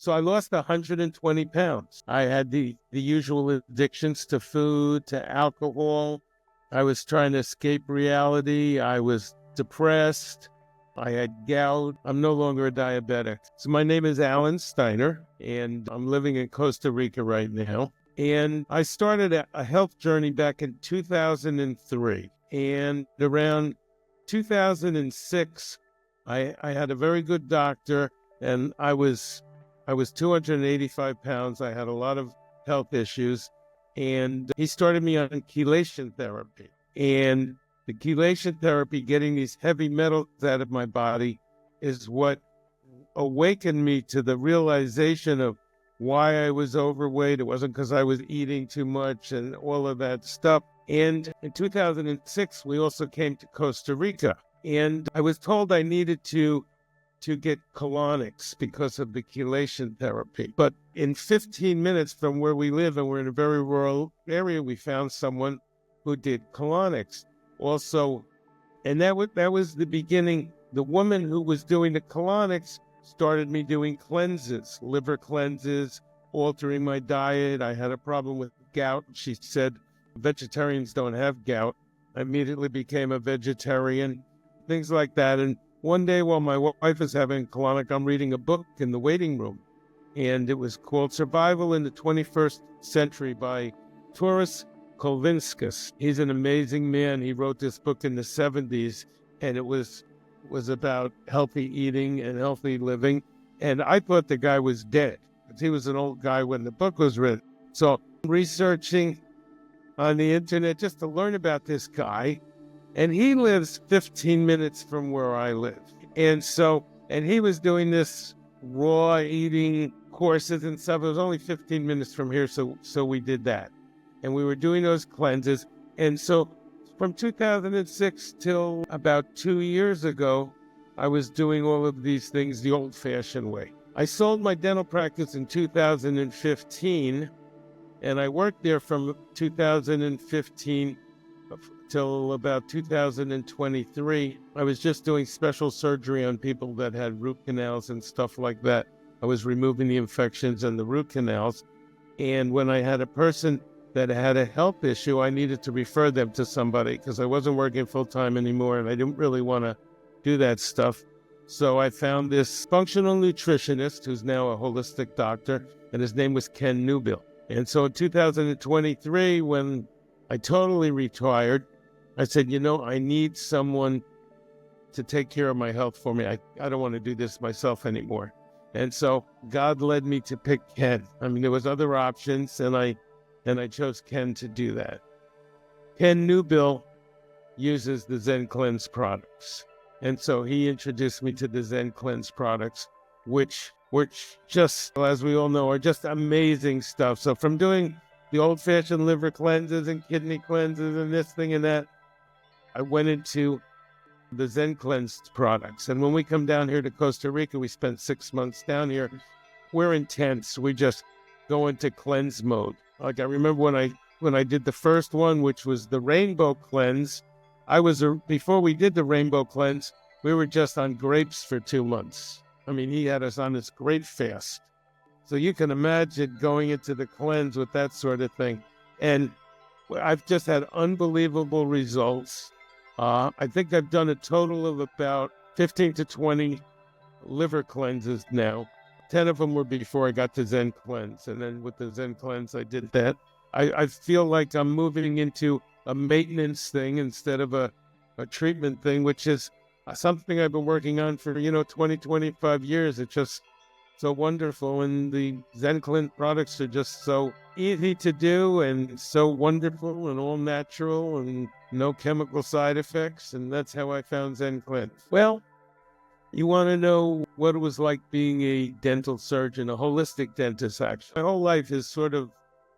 So I lost 120 pounds. I had the usual addictions to food, to alcohol. I was trying to escape reality. I was depressed. I had gout. I'm no longer a diabetic. So my name is Alan Steiner, and I'm living in Costa Rica right now. And I started a health journey back in 2003. And around 2006, I had a very good doctor, and I was 285 pounds. I had a lot of health issues, and he started me on chelation therapy. And the chelation therapy, getting these heavy metals out of my body, is what awakened me to the realization of why I was overweight. It wasn't because I was eating too much and all of that stuff. And in 2006, we also came to Costa Rica, and I was told I needed to get colonics because of the chelation therapy. But in 15 minutes from where we live, and we're in a very rural area, we found someone who did colonics also. And that was the beginning. The woman who was doing the colonics started me doing cleanses, liver cleanses, altering my diet. I had a problem with gout. She said, vegetarians don't have gout. I immediately became a vegetarian, things like that. And one day while my wife is having colonic, I'm reading a book in the waiting room, and it was called Survival in the 21st Century by Taurus Kulvinskas. He's an amazing man. He wrote this book in the 70s, and it was about healthy eating and healthy living. And I thought the guy was dead, because he was an old guy when the book was written. So I'm researching on the internet just to learn about this guy. And he lives 15 minutes from where I live. And he was doing this raw eating courses and stuff. It was only 15 minutes from here, so we did that. And we were doing those cleanses. And so from 2006 till about 2 years ago, I was doing all of these things the old-fashioned way. I sold my dental practice in 2015, and I worked there from 2015 till about 2023. I was just doing special surgery on people that had root canals and stuff like that. I was removing the infections and the root canals. And when I had a person that had a health issue, I needed to refer them to somebody because I wasn't working full-time anymore, and I didn't really want to do that stuff. So I found this functional nutritionist who's now a holistic doctor, and his name was Ken Newbill. And so in 2023, when I totally retired, I said, I need someone to take care of my health for me. I don't want to do this myself anymore. And so God led me to pick Ken. I mean, there was other options, and I chose Ken to do that. Ken Newbill uses the ZenCleanz products. And so he introduced me to the ZenCleanz products, which just, as we all know, are just amazing stuff. So from doing the old-fashioned liver cleanses and kidney cleanses and this thing and that, I went into the ZenCleanz products. And when we come down here to Costa Rica, we spent 6 months down here. We're intense. We just go into cleanse mode. Like I remember when I did the first one, which was the rainbow cleanse, before we did the rainbow cleanse, we were just on grapes for 2 months. I mean, he had us on this grape fast. So you can imagine going into the cleanse with that sort of thing. And I've just had unbelievable results. I think I've done a total of about 15 to 20 liver cleanses now. 10 of them were before I got to ZenCleanz. And then with the ZenCleanz, I did that. I feel like I'm moving into a maintenance thing instead of a treatment thing, which is something I've been working on for, 20, 25 years. It's just so wonderful. And the ZenCleanz products are just so easy to do and so wonderful and all natural and no chemical side effects. And that's how I found ZenCleanz. Well, you want to know what it was like being a dental surgeon, a holistic dentist, actually. My whole life is sort of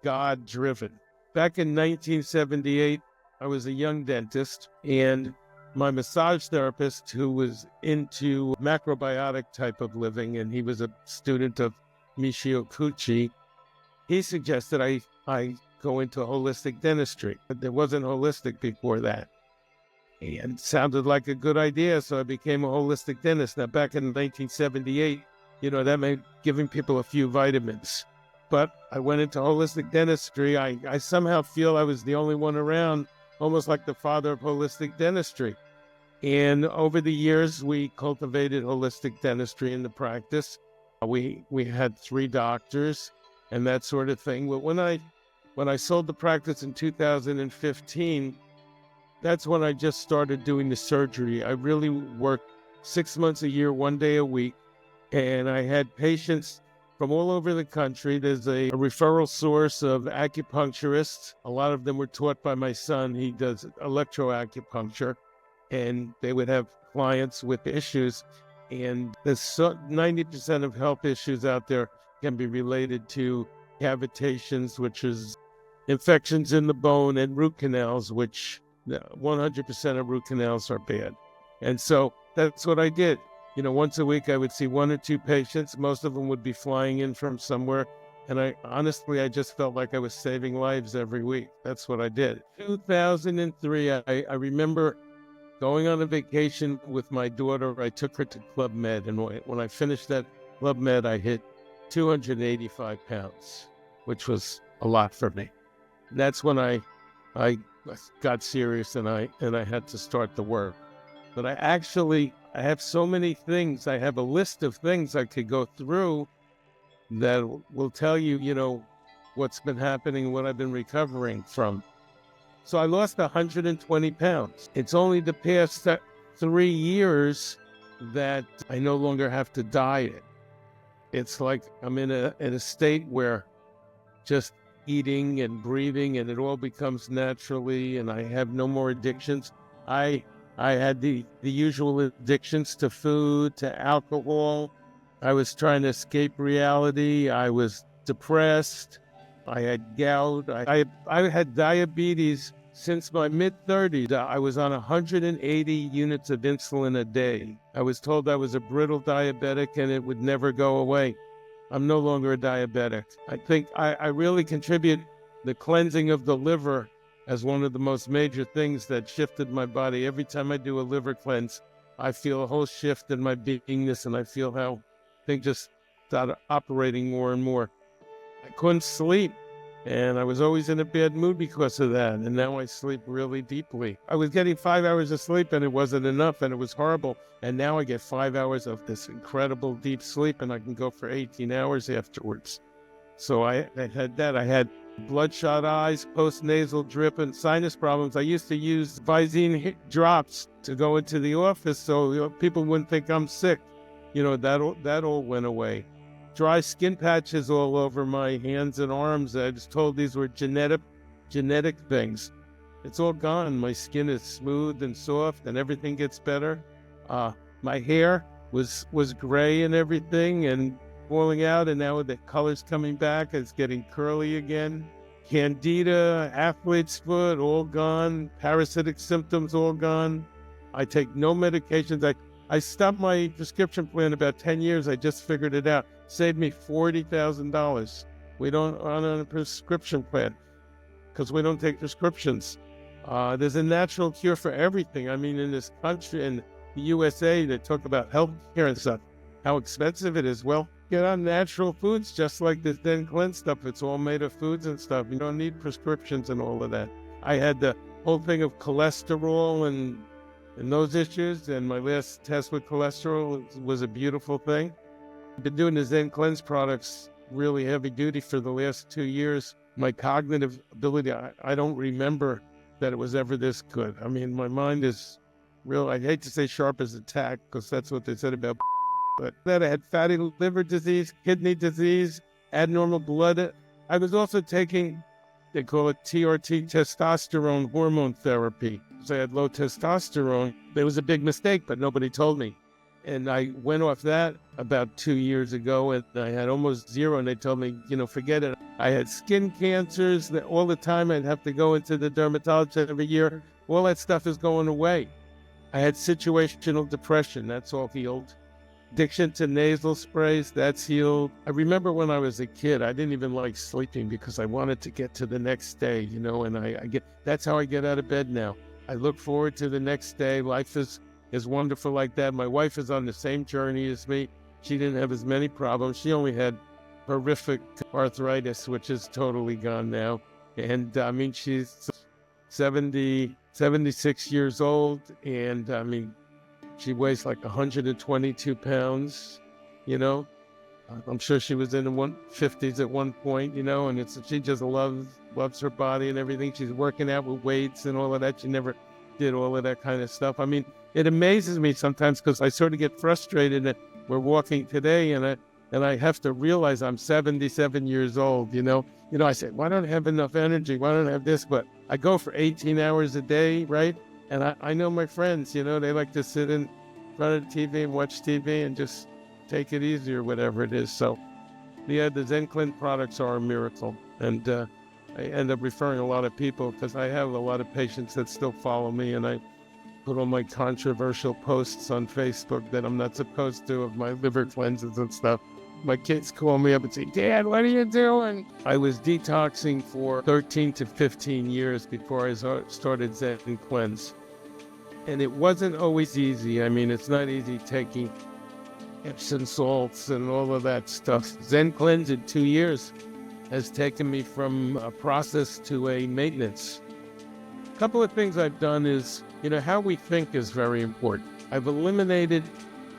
God-driven. Back in 1978, I was a young dentist, and my massage therapist, who was into macrobiotic type of living, and he was a student of Michio Kuchi, he suggested I go into holistic dentistry. But there wasn't holistic before that. And it sounded like a good idea, so I became a holistic dentist. Now, back in 1978, That meant giving people a few vitamins. But I went into holistic dentistry. I somehow feel I was the only one around, almost like the father of holistic dentistry. And over the years, we cultivated holistic dentistry in the practice. We had 3 doctors and that sort of thing. But when I sold the practice in 2015, that's when I just started doing the surgery. I really worked 6 months a year, 1 day a week. And I had patients from all over the country. There's a referral source of acupuncturists. A lot of them were taught by my son. He does electroacupuncture, and they would have clients with issues. And there's 90% of health issues out there can be related to cavitations, which is infections in the bone, and root canals, which 100% of root canals are bad. And so that's what I did. Once a week I would see 1 or 2 patients. Most of them would be flying in from somewhere. And I just felt like I was saving lives every week. That's what I did. 2003, I remember going on a vacation with my daughter. I took her to Club Med. And when I finished that Club Med, I hit 285 pounds, which was a lot for me. And that's when I got serious and I had to start the work. But I have so many things. I have a list of things I could go through that will tell you, what's been happening, what I've been recovering from. So I lost 120 pounds. It's only the past 3 years that I no longer have to diet. It's like I'm in a state where just eating and breathing and it all becomes naturally, and I have no more addictions. I had the usual addictions to food, to alcohol. I was trying to escape reality. I was depressed. I had gout. I had diabetes since my mid-30s. I was on 180 units of insulin a day. I was told I was a brittle diabetic and it would never go away. I'm no longer a diabetic. I think I really contribute the cleansing of the liver as one of the most major things that shifted my body. Every time I do a liver cleanse, I feel a whole shift in my beingness, and I feel how things just start operating more and more. I couldn't sleep, and I was always in a bad mood because of that, and now I sleep really deeply. I was getting 5 hours of sleep, and it wasn't enough, and it was horrible, and now I get 5 hours of this incredible deep sleep, and I can go for 18 hours afterwards. So I had that. I had bloodshot eyes, post-nasal drip, and sinus problems. I used to use Visine drops to go into the office so people wouldn't think I'm sick. That all went away. Dry skin patches all over my hands and arms. I was told these were genetic things. It's all gone. My skin is smooth and soft, and everything gets better. My hair was gray and everything, and falling out, and now the color's coming back. It's getting curly again. Candida, athlete's foot, all gone. Parasitic symptoms, all gone. I take no medications. I stopped my prescription plan about 10 years. I just figured it out. Saved me $40,000. We don't run on a prescription plan because we don't take prescriptions. There's a natural cure for everything. I mean, in this country, in the USA, they talk about health care and stuff, how expensive it is. Well, get on natural foods, just like this ZenCleanz stuff. It's all made of foods and stuff. You don't need prescriptions and all of that. I had the whole thing of cholesterol and those issues, and my last test with cholesterol was a beautiful thing. I've been doing the ZenCleanz products really heavy duty for the last 2 years. My cognitive ability, I don't remember that it was ever this good. I mean, my mind is real, I hate to say sharp as a tack, because that's what they said about, but then I had fatty liver disease, kidney disease, abnormal blood. I was also taking, they call it TRT, testosterone hormone therapy. So I had low testosterone. It was a big mistake, but nobody told me. And I went off that about 2 years ago, and I had almost zero, and they told me, forget it. I had skin cancers that all the time. I'd have to go into the dermatologist every year. All that stuff is going away. I had situational depression. That's all healed. Addiction to nasal sprays, that's healed. I remember when I was a kid, I didn't even like sleeping because I wanted to get to the next day, and that's how I get out of bed now. I look forward to the next day. Life is wonderful like that. My wife is on the same journey as me. She didn't have as many problems. She only had horrific arthritis, which is totally gone now. And I mean, she's 76 years old. And I mean, she weighs like 122 pounds, you know. I'm sure she was in the 150s at one point, you know, and she just loves her body and everything. She's working out with weights and all of that. She never did all of that kind of stuff. I mean, it amazes me sometimes because I sort of get frustrated that we're walking today and I have to realize I'm 77 years old, you know. I say, why don't I have enough energy? Why don't I have this? But I go for 18 hours a day, right? And I know my friends, you know, they like to sit in front of the TV and watch TV and just take it easy or whatever it is. So, yeah, the ZenCleanz products are a miracle. And I end up referring a lot of people because I have a lot of patients that still follow me, and I put all my controversial posts on Facebook that I'm not supposed to of my liver cleanses and stuff. My kids call me up and say, Dad, what are you doing? I was detoxing for 13 to 15 years before I started ZenCleanz. And it wasn't always easy. I mean, it's not easy taking Epsom salts and all of that stuff. ZenCleanz in 2 years has taken me from a process to a maintenance. A couple of things I've done is, you know, how we think is very important. I've eliminated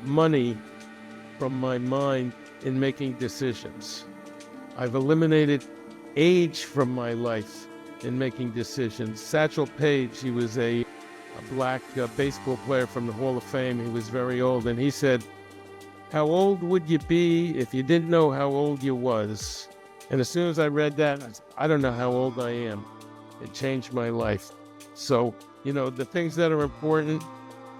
money from my mind in making decisions. I've eliminated age from my life in making decisions. Satchel Paige, he was a black baseball player from the Hall of Fame. He was very old, and he said, how old would you be if you didn't know how old you was? And as soon as I read that, I said, I don't know how old I am. It changed my life. So, you know, the things that are important,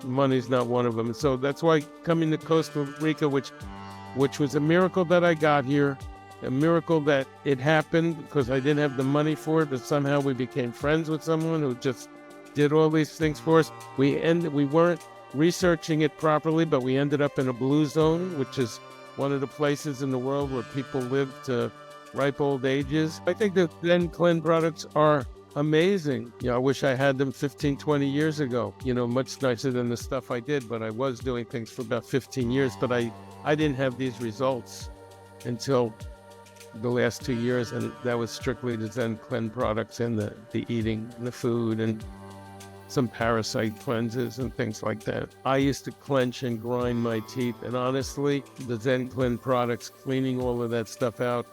money's not one of them. And so that's why coming to Costa Rica, which was a miracle that I got here, a miracle that it happened because I didn't have the money for it, but somehow we became friends with someone who just did all these things for us. We weren't researching it properly, but we ended up in a blue zone, which is one of the places in the world where people live to ripe old ages. I think the ZenCleanz products are amazing. You know, I wish I had them 15, 20 years ago, you know, much nicer than the stuff I did, but I was doing things for about 15 years, but I didn't have these results until the last 2 years, and that was strictly the ZenCleanz products and the eating, and the food, and some parasite cleanses and things like that. I used to clench and grind my teeth, and honestly, the ZenCleanz products, cleaning all of that stuff out,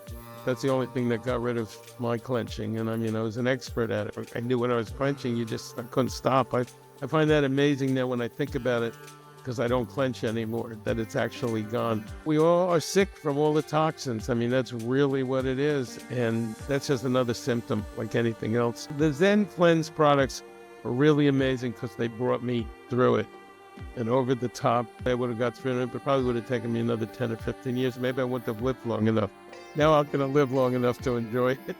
that's the only thing that got rid of my clenching. And I mean, I was an expert at it. I knew when I was clenching, I couldn't stop. I find that amazing now when I think about it, because I don't clench anymore, that it's actually gone. We all are sick from all the toxins. I mean, that's really what it is. And that's just another symptom like anything else. The ZenCleanz products are really amazing because they brought me through it. And over the top, I would have got through it, but probably would have taken me another 10 or 15 years. Maybe I wouldn't have lived long enough. Now I'm going to live long enough to enjoy it.